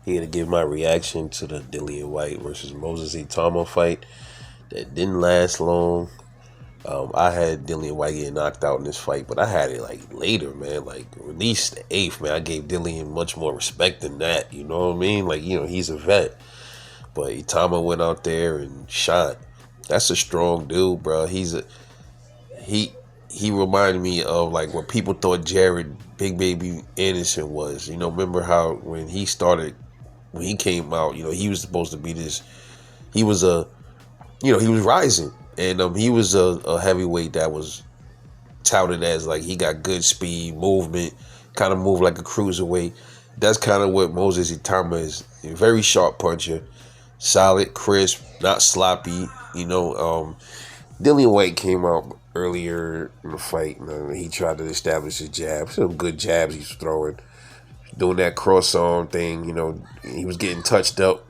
Here to give my reaction to the Dillian Whyte versus Moses Itauma fight that didn't last long. I had Dillian Whyte getting knocked out in this fight, but I had it like later, man. Like released the 8th, man. I gave Dillian much more respect than that. You know what I mean? Like, he's a vet. But Itauma went out there and shot. That's a strong dude, bro. He reminded me of like what people thought Jared Big Baby Anderson was. Remember how when he came out, he was supposed to be this. He was he was rising, and he was a heavyweight that was touted as like he got good speed, movement, kind of moved like a cruiserweight. That's kind of what Moses Itauma is. A very sharp puncher, solid, crisp, not sloppy. Dillian Whyte came out earlier in the fight, and he tried to establish his jab. Some good jabs he was throwing. Doing that cross arm thing, he was getting touched up.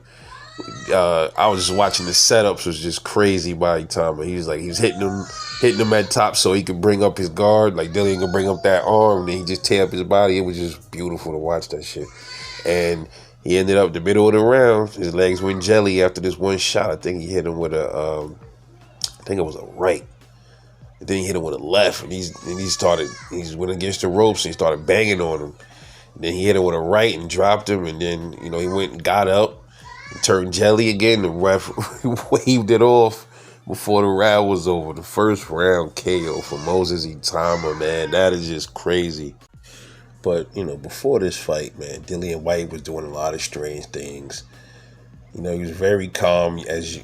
I was just watching the setups, was just crazy by Itauma. He was hitting him at top so he could bring up his guard, like Dillian could bring up that arm, and then he just tear up his body. It was just beautiful to watch that shit. And he ended up the middle of the round. His legs went jelly after this one shot. I think he hit him with I think it was a right. And then he hit him with a left, and he went against the ropes and he started banging on him. Then he hit him with a right and dropped him, and then he went and got up and turned jelly again. The ref waved it off before the round was over. The first round KO for Moses Itauma, man, that is just crazy. But before this fight, man, Dillian Whyte was doing a lot of strange things. He was very calm, as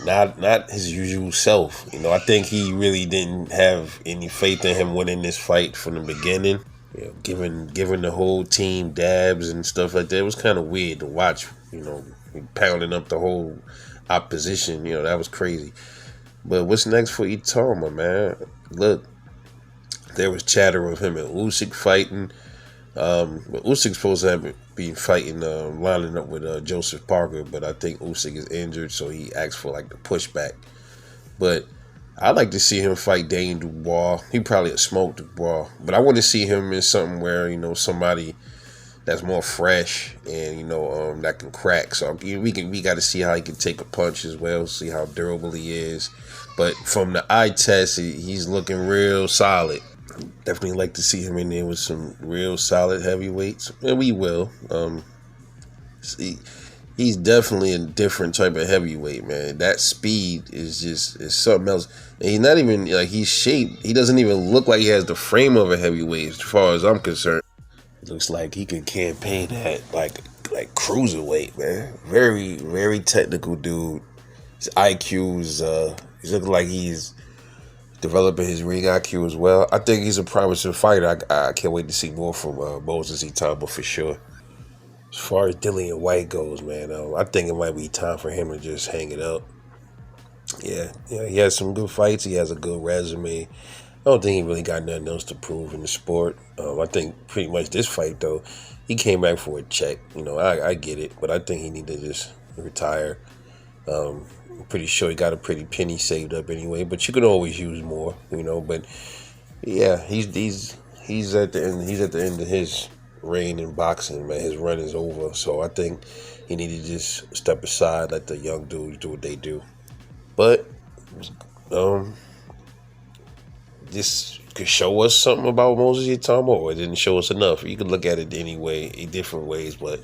not his usual self. I think he really didn't have any faith in him winning this fight from the beginning. Giving the whole team dabs and stuff like that. It was kind of weird to watch, pounding up the whole opposition. That was crazy. But what's next for Itauma, man? Look, there was chatter of him and Usyk fighting. But Usyk's supposed to have been fighting, lining up with Joseph Parker, but I think Usyk is injured, so he asked for like the pushback. But I'd like to see him fight Dane Dubois. He probably smoked Dubois, but I want to see him in something where somebody that's more fresh and that can crack. So we got to see how he can take a punch as well, see how durable he is. But from the eye test, he's looking real solid. Definitely like to see him in there with some real solid heavyweights, and we will. He's definitely a different type of heavyweight, man. That speed is something else. And he's not even like he's shaped. He doesn't even look like he has the frame of a heavyweight, as far as I'm concerned. It looks like he could campaign at like cruiserweight, man. Very, very technical dude. His IQ is he's looking like he's developing his ring IQ as well. I think he's a promising fighter. I can't wait to see more from Moses Itauma for sure. As far as Dillian Whyte goes, man, I think it might be time for him to just hang it up. Yeah, he has some good fights. He has a good resume. I don't think he really got nothing else to prove in the sport. I think pretty much this fight, though, he came back for a check. I get it, but I think he need to just retire. I'm pretty sure he got a pretty penny saved up anyway, but you can always use more, But yeah, he's at the end. He's at the end of his reign in boxing, man. His run is over, so I think he need to just step aside, let the young dudes do what they do. But this could show us something about Moses Itauma, or it didn't show us enough. You could look at it anyway, in different ways, but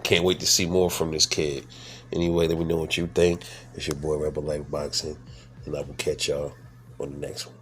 can't wait to see more from this kid. Anyway, let me know what you think. It's your boy Rebel Life Boxing, and I will catch y'all on the next one.